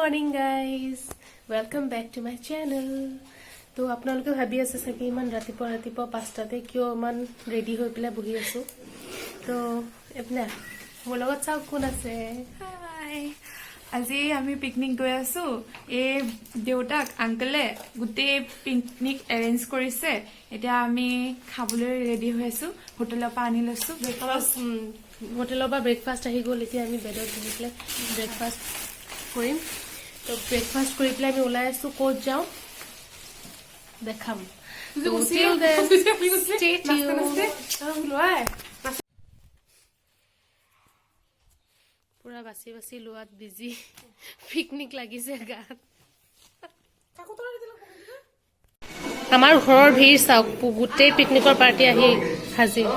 Morning guys welcome back to my channel. तो आपलोके भाबी आछे सके इमान रातिपुवा रातिपुवा 5टाते किय इमान रेडी हो पेलाय बहि आछो। तो एपना मोर लगत चाওক कोन आछे। हाय আজি আমি পিকনিক গৈ আছো। এই দেউতাক আঙ্কেলে গুটে পিকনিক এৰেঞ্জ কৰিছে। এতিয়া আমি খাবলৈ ৰেডি হৈ আছো। হোটেলৰ পৰা আনি লৈছো ব্ৰেকফাষ্ট। হোটেলৰ পৰা ব্ৰেকফাষ্ট আহি গ'ল। এতিয়া আমি বেডত বহি পেলাই ব্ৰেকফাষ্ট কৰিম। তো ব্ৰেকফাষ্ট কৰি পেলাই আমি ওলাই আছো। ক'ত যাওঁ দেখাম। তো till then stay tuned। पूरा बासी बासी लोआत बिजी पिकनिक लागिसे गात। आमार घৰৰ ভিৰ চাওক গোটেই পিকনিকৰ পাৰ্টি আহি হাজিৰ।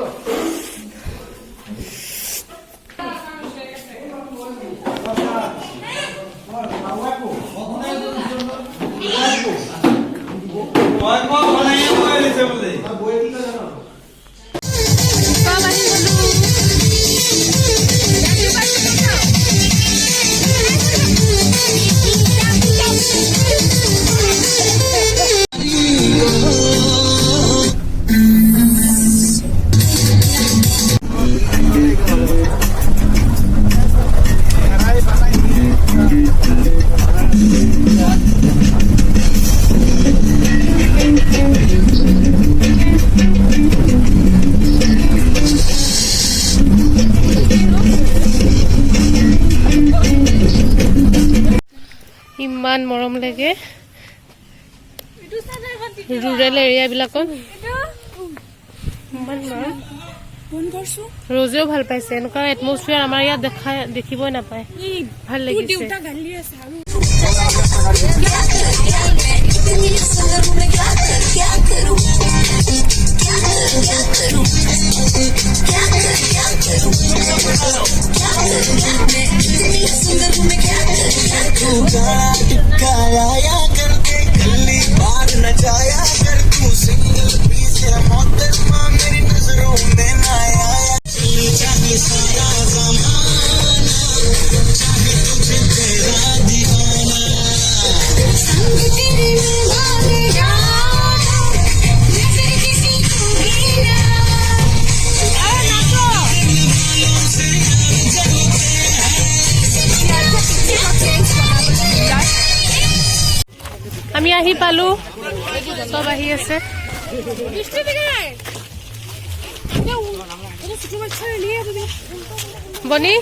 ইমান মৰম লাগে ৰুৰেল এৰিয়া বিলাকত। ইমান মৰম ৰজেও ভাল পাইছে। এনেকুৱা এটমস্ফিয়াৰ আমাৰ ইয়াত দেখিবই নাপায়। ভাল লাগিছে। আমি আহি পালো। সব আহি আছে। বনি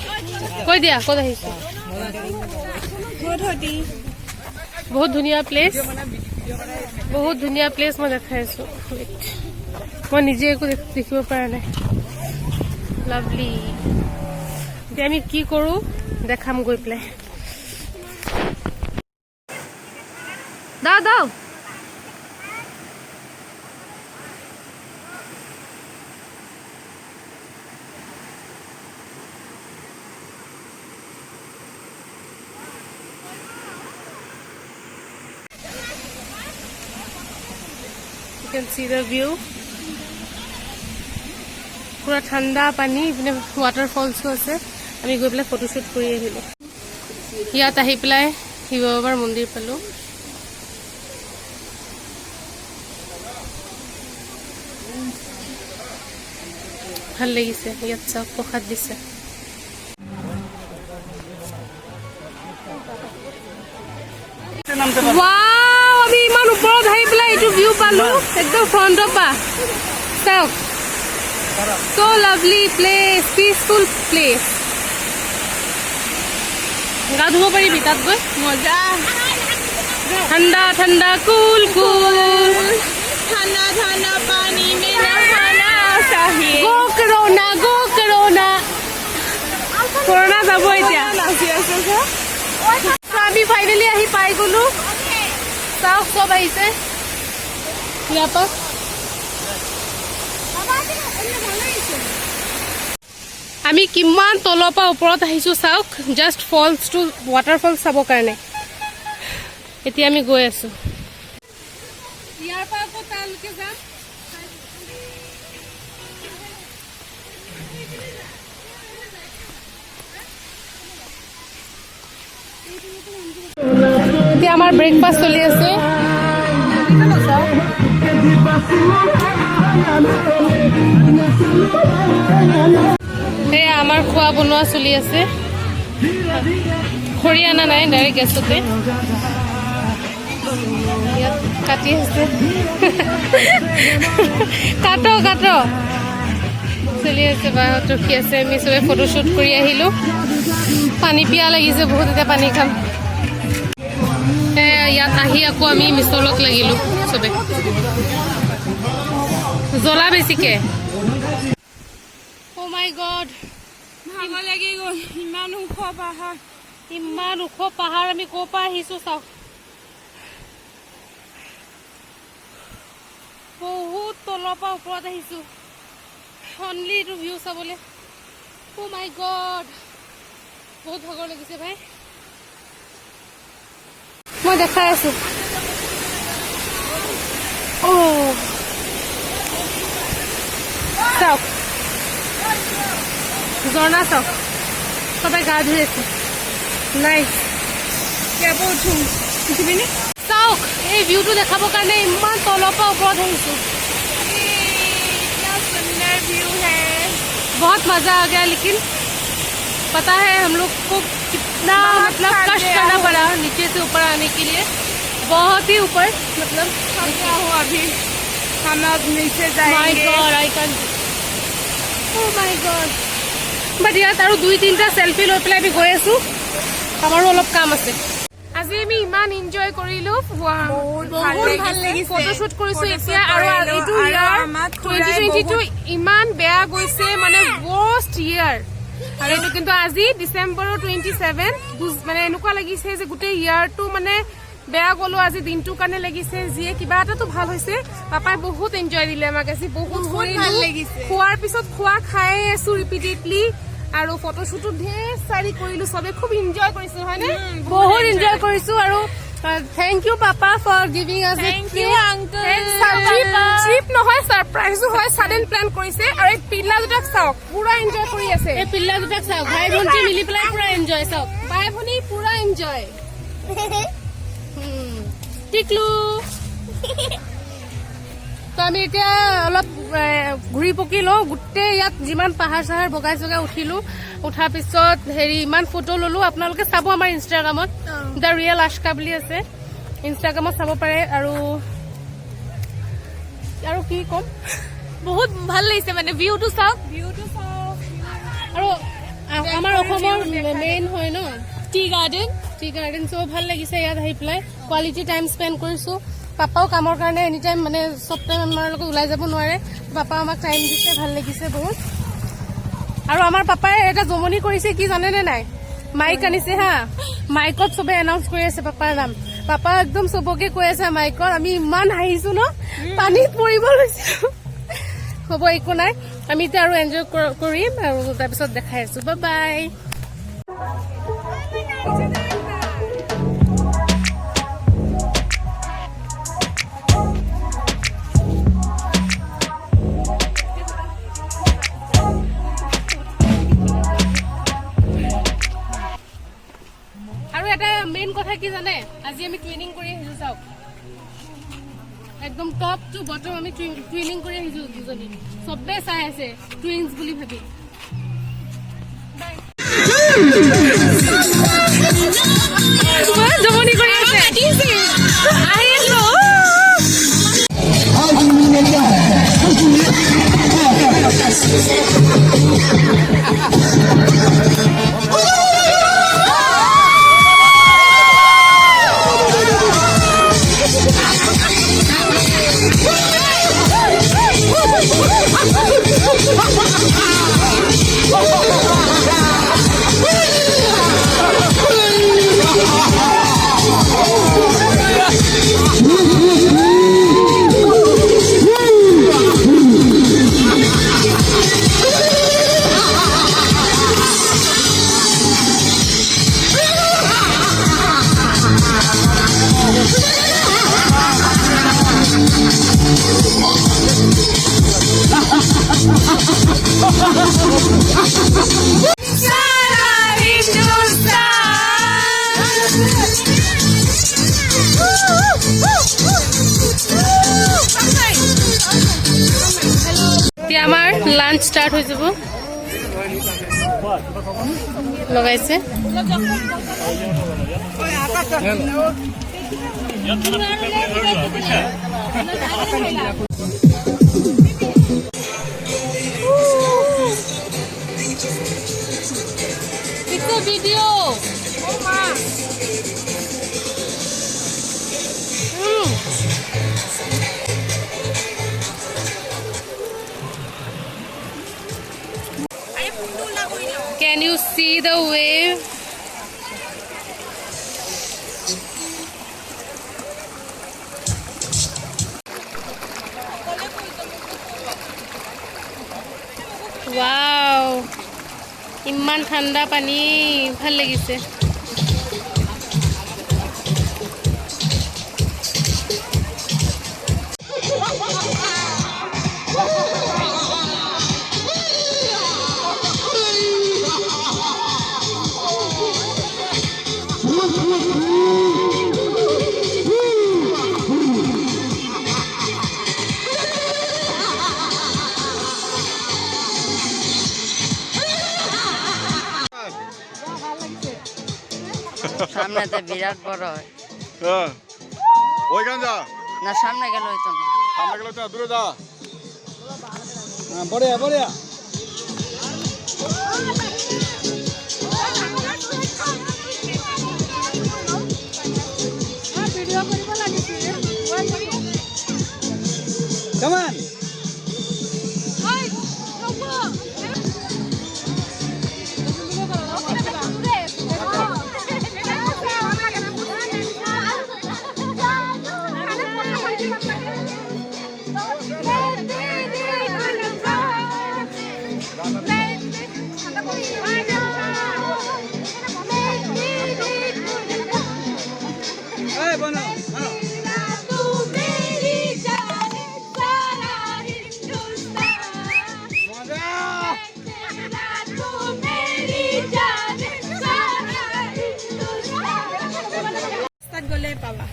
কৈ দিয়া ক'ত আহিছে। বহুত ধুনীয়া প্লেচ, বহুত ধুনীয়া প্লেচ। মই দেখাই আছো। মই নিজে একো দেখিব পৰা নাই। লাভলি। এতিয়া আমি কি কৰো দেখাম গৈ পেলাই। দাও দাও You can see the view. पूरा ठंडा पानी इपने वाटरफॉल्सो আছে। আমি গৈ পেলাই ফটোশুট কৰি আহিলো। ইয়াত আহি পেলাই শিৱ বাবাৰ মন্দিৰ পালো। ভাল লাগিছে। ইয়াত চাওক প্ৰসাদ দিছে। ওয়াও আমি ইমান ওপৰত আহি পেলাই এইটো ভিউ পালো একদম ফ্ৰণ্টৰ পৰা। চাওক so lovely place, peaceful place। গা ধুব পাৰিবি তাত গৈ। মজা। ঠাণ্ডা ঠাণ্ডা কুল কুল ঠাণ্ডা ঠাণ্ডা পানী में नहाना चाहिए। গো কৰোনা গো কৰোনা। কৰোনা যাব এতিয়া। আমি ফাইনেলি আহি পাই গলো। চাওক চব আহিছে ইয়াৰ পৰা। আমি কিমান তলৰ পৰা ওপৰত আহিছো চাওক। জাষ্ট ফলছ টু ৱাটাৰফল চাবৰ কাৰণে এতিয়া আমি গৈ আছো। ইয়াৰ পৰা আকৌ তালৈকে যাম। এতিয়া আমাৰ ব্ৰেকফাষ্ট চলি আছে। এয়া আমাৰ খোৱা বনোৱা চলি আছে। খৰি অনা নাই, ডাইৰেক্ট গেছতে ইয়াত কাটি আছে। কাটো কাটো চলি আছে, বাহঁত ৰখি আছে। আমি চবে ফটোশ্বুট কৰি আহিলোঁ। পানী পিয়া লাগিছে বহুত, এতিয়া পানী খাম। ইয়াত আহি আকৌ আমি মিছলত লাগিলোঁ চবে। জ্বলা বেছিকে। অ' মাই গড, ভাগৰ লাগি গ'ল। ইমান ওখ পাহাৰ, ইমান ওখ পাহাৰ। আমি ক'ৰ পৰা আহিছোঁ চাওক, বহুত তলৰ পৰা ওপৰত আহিছোঁ অনলি এইটো ভিউ চাবলৈ। অ' মাই গড, বহুত ভাগৰ লাগিছে ভাই। মই দেখাই আছো। চাওক ঝৰ্ণা, চাওক চবে গা ধুই আছে। নাইচ। উঠিবিনে? চাওক এই ভিউটো দেখাবৰ কাৰণে ইমান তলৰ পৰা ওপৰত আহিছোঁ। सुंदर व्यू है, बहुत मजा आ गया, लेकिन पता है हम लोग को कितना मतलब कष्ट करना पड़ा नीचे से ऊपर आने के लिए। बहुत ही ऊपर, मतलब हम क्या हो अभी हम अब नीचे माय जाएंगे। God, I can, oh my God. But ইয়াত আৰু 2-3টা সেলফি লৈ পেলাই আমি গৈ আছো। আমাৰো অলপ কাম আছে। আজি আমি ইমান এনজয় কৰিলো, বহুত ভাল লাগিছে। ফটোশ্বুট কৰিছো এতিয়া। আৰু এইটো ইয়াৰ 2022 ইমান বেয়া গৈছে, মানে ৱৰ্ষ্ট ইয়াৰ। আৰু এইটো কিন্তু আজি ডিচেম্বৰৰ 27, মানে এনেকুৱা লাগিছে যে গোটেই ইয়াৰটো মানে বেয়া গ'লো। আজি দিনটোৰ কাৰণে লাগিছে, যিয়ে কিবা এটাতো ভাল হৈছে। পাপাই বহুত এনজয় দিলে আমাক আজি, বহুত ভাল লাগিছে। খোৱাৰ পিছত খোৱা খাই আছো ৰিপিটেডলি। আৰু ফটোশ্বুটো ঢেৰ চাৰি কৰিলো, চবে খুব এনজয় কৰিছো, হয়নে? বহুত এনজয় কৰিছো। আৰু thank you papa for giving us trip নহয়, ছাৰপ্ৰাইজো হয়, ছাডেন প্লেন কৰিছে। আৰু এই পিল্লা দুটাক চাওক, পুৰা এনজয় কৰি আছে। এই পিল্লা দুটাক চাওক, ভাই ভণ্টি মিলি পেলাই পুৰা এনজয়। চাওক ভাই ভনী পুৰা এনজয়। টিকলু। তো আমি এতিয়া অলপ ঘূৰি পকি লওঁ। গোটেই ইয়াত যিমান পাহাৰ চাহাৰ বগাই চগাই উঠিলো, উঠাৰ পিছত হেৰি ইমান ফটো ললো। আপোনালোকে চাব আমাৰ ইনষ্টাগ্ৰামত, দ্য ৰিয়েল আশকা বুলি আছে, ইনষ্টাগ্ৰামত চাব পাৰে। আৰু কি ক'ম, বহুত ভাল লাগিছে, মানে ভিউটো চাওক, আৰু আমাৰ অসমৰ মেইন হয় ন টি গাৰ্ডেন, চব ভাল লাগিছে ইয়াত আহি পেলাই। কোৱালিটি টাইম স্পেণ্ড কৰিছো। পাপাও কামৰ কাৰণে এনি টাইম, মানে চব টাইম আমাৰ লগত ওলাই যাব নোৱাৰে। পাপা আমাক টাইম দিছে, ভাল লাগিছে বহুত। আৰু আমাৰ পাপাই এটা জমনি কৰিছে, কি জানেনে নাই? মাইক আনিছে হা, মাইকত চবে এনাউন্স কৰি আছে পাপাৰ নাম। পাপা একদম চবকে কৈ আছে মাইকত। আমি ইমান হাঁহিছো ন, পানীত পৰিব লৈছিলো। হ'ব, একো নাই, আমি এতিয়া আৰু এনজয় কৰিম। আৰু তাৰপিছত দেখাই আছো, বাই বাই। মেইন কথা কি জানে, আজি আমি টুইনিং কৰি আহিছো। চাওক একদম টপ টু বটম আমি টুইনিং কৰি আহিছো দুজনী। চবে চাই আছে টুইন্স বুলি ভাবি। জমনি কৰি আছে, আহিলো। লাঞ্চ ষ্টাৰ্ট হৈ যাব লগাইছে It's a video. Oh ma. Can you see the wave? Wow. ইমান ঠাণ্ডা পানী ভাল লাগিছে সামনেতে বিরাট বড় হয় ওইখান যা না সামনে গেল হইতো না সামনে গেলে তো দূরে যা বড়িয়া বড়িয়া Come on. Hey, Bono. গলে পাবা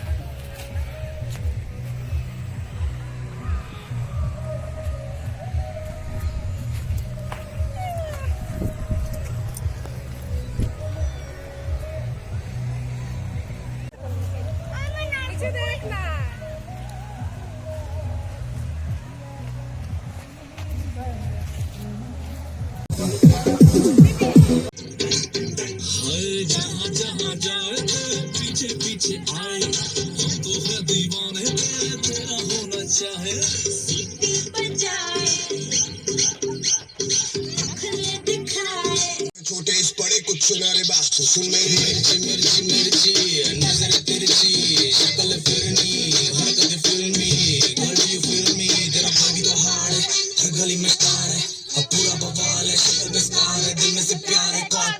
छोटे इस बड़े कुछ सुनारे बात सुन मेरी मिर्ची मिर्ची मिर्ची नजर तिरछी शक्ल फिरनी हरकत फिल्मी घड़ी फिल्मी तेरा भाभी तो हार है हर गली में स्टार है अब पूरा बवाल है शक्ल पे स्टार है दिल में से प्यार है कौन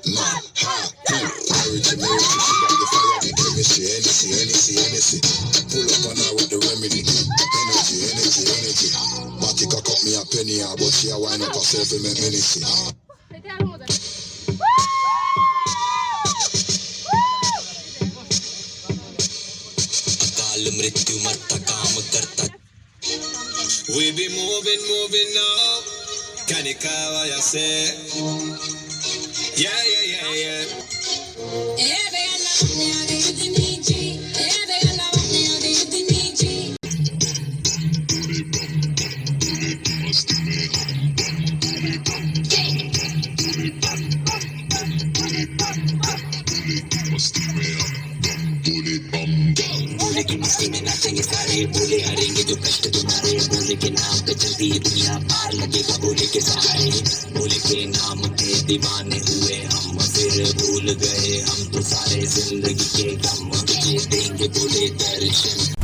pull up on her with the remedy energy energy energy Matika cut me a penny but she a wine up herself in my minute मृत्यु मरता काम करता We be moving now Kanikawa ya se Yeah बोले की मस्ती में नाचेंगे सारे बोले हरेंगे जो कष्ट तुम्हारे बोले के नाम पे चलती है दुनिया पार लगेगा बोले के सहारे बोले के नाम के दीवाने हुए हम फिर भूल गए हम तो सारे जिंदगी के गम तुझे देंगे बोले दर्शन